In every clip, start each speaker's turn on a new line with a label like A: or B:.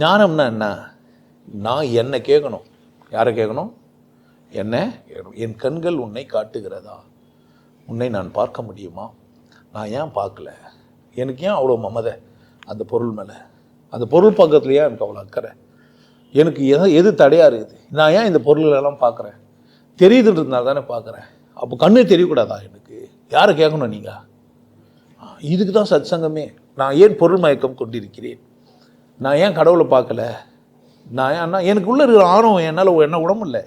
A: ஞானம்னா என்ன? நான் என்னை கேட்கணும். யாரை கேட்கணும்? என்ன கேட்கணும். என் கண்கள் உன்னை காட்டுகிறதா? உன்னை நான் பார்க்க முடியுமா? நான் ஏன் பார்க்கல? எனக்கு ஏன் அவ்வளோ மமதை அந்த பொருள் மேலே? அந்த பொருள் பக்கத்துலையே எனக்கு அவ்வளோ அக்கறை. எனக்கு எது தடையாக இருக்குது? நான் ஏன் இந்த பொருள்களெல்லாம் பார்க்குறேன்? தெரியுதுன்றதுனால தானே பார்க்குறேன். அப்போ கண்ணே தெரியக்கூடாதா எனக்கு? யாரை கேட்கணும் நீங்கள்? இதுக்கு தான் சத் சங்கமே. நான் ஏன் பொருள் மயக்கம் கொண்டிருக்கிறேன்? நான் ஏன் கடவுளை பார்க்கல? நான் ஏன்னா எனக்குள்ளே இருக்கிற ஆணவம் என்னால் என்ன உடம்பில்லை.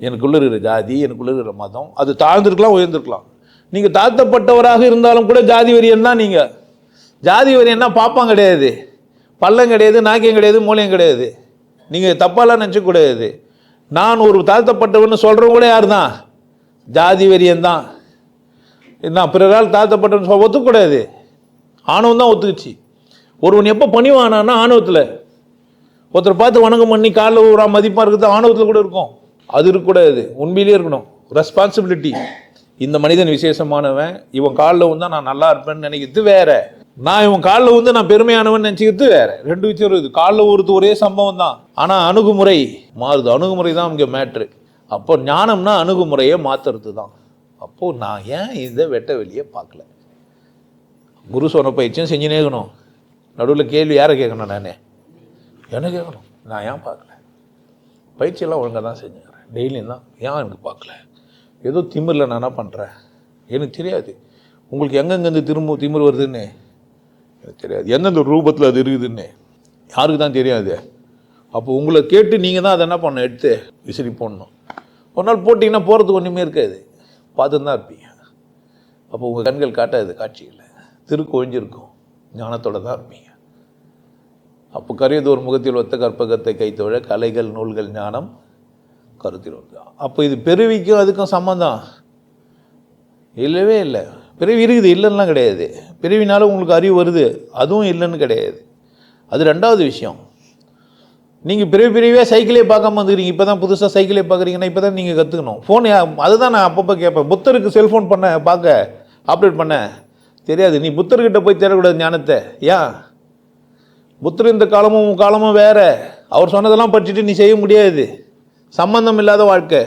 A: எனக்குள்ளே இருக்கிற ஜாதி, எனக்குள்ளே இருக்கிற மதம், அது தாழ்ந்திருக்கலாம், உயர்ந்திருக்கலாம். நீங்கள் தாழ்த்தப்பட்டவராக இருந்தாலும் கூட ஜாதி வரியன் தான். நீங்கள் ஜாதி வரியன்னா பாப்பம் கிடையாது, பள்ளம் கிடையாது, நாக்கியம் கிடையாது, மூலையும் கிடையாது. நீங்கள் தப்பாலாம் நினச்சக்கூடாது. நான் ஒரு தாழ்த்தப்பட்டவன்னு சொல்கிறவங்க கூட யார் தான்? ஜாதி வரியன் தான். நான் பிறரால் தாழ்த்தப்பட்டவன்னு ஒத்துக்கூடாது. ஆணவம் தான் ஒத்துக்குச்சு. ஒருவன் எப்போ பணிவானான்னா ஆணவத்தில். ஒருத்தரை பார்த்து வணக்கம் பண்ணி காலில் ஒரு மதிப்பாக இருக்குது, ஆணவத்தில் கூட இருக்கும். அது இருக்கக்கூடாது, உண்மையிலே இருக்கணும். ரெஸ்பான்சிபிலிட்டி. இந்த மனிதன் விசேஷமானவன், இவன் காலில் வந்து நான் நல்லா இருப்பேன்னு நினைக்கிறது வேற. நான் இவன் காலில் வந்து நான் பெருமையானவன் நினச்சிக்கிறது வேற. ரெண்டு விஷயம் இருக்குது. காலில் ஒரே சம்பவம் தான், ஆனால் அணுகுமுறை மாறுது. அணுகுமுறை தான் இங்கே மேட்ரு. அப்போ ஞானம்னா அணுகுமுறையை மாற்றுறது தான். அப்போது நான் ஏன் இந்த வெட்ட வெளியே பார்க்கல? குரு சொன்ன பயிற்சியும் செஞ்சுனே இருக்கணும். நடுவில் கேள்வி யாரை கேட்கணும்? நானே என்ன கேட்கணும்? நான் ஏன் பார்க்கல? பயிற்சியெல்லாம் ஒழுங்காக தான் செஞ்சுக்கிறேன், டெய்லியும் தான். ஏன் எனக்கு பார்க்கல? ஏதோ திமிரில் நான் என்ன பண்ணுறேன் எனக்கு தெரியாது. உங்களுக்கு எங்கெங்கேருந்து திமிர் வருதுன்னு எனக்கு தெரியாது. எந்தெந்த ரூபத்தில் அது இருக்குதுன்னு யாருக்கு தான் தெரியாது. அப்போ உங்களை கேட்டு நீங்கள் தான் அதை என்ன பண்ணணும், எடுத்து விசிறி போடணும். ஒரு நாள் போட்டிங்கன்னா போகிறதுக்கு ஒன்றுமே இருக்காது, பார்த்துன்னு தான் இருப்பீங்க. அப்போ உங்கள் கண்கள் காட்டாது காட்சிகளை, திருக்கொழிஞ்சிருக்கும், ஞானத்தோடு தான் இருப்பீங்க. அப்போ கரியதோர் முகத்தில் ஒத்த கற்பகத்தை கைத்தோழ கலைகள் நூல்கள் ஞானம் கருத்தில் வருது. அப்போ இது பிறவிக்கும் அதுக்கும் சம்மந்தம் இல்லவே இல்லை. பிறவி இருக்குது, இல்லைன்னா கிடையாது. பிறவினாலும் உங்களுக்கு அறிவு வருது, அதுவும் இல்லைன்னு கிடையாது. அது ரெண்டாவது விஷயம். நீங்கள் பிறவியாக சைக்கிளே பார்க்காம வந்துக்கிறீங்க. இப்போ தான் புதுசாக சைக்கிளே பார்க்குறீங்கன்னா இப்போ தான் நீங்கள் கற்றுக்கணும். ஃபோன் அதுதான் நான் அப்பப்போ கேட்பேன். புத்தருக்கு செல்ஃபோன் பண்ண பார்க்க ஆப்ரேட் பண்ண தெரியாது. நீ புத்தர்கிட்ட போய் தேடக்கூடாது ஞானத்தை. ஏன்? புத்தர் இந்த காலமும் காலமும் வேற. அவர் சொன்னதெல்லாம் படிச்சுட்டு நீ செய்ய முடியாது. சம்பந்தம் இல்லாத வாழ்க்கை.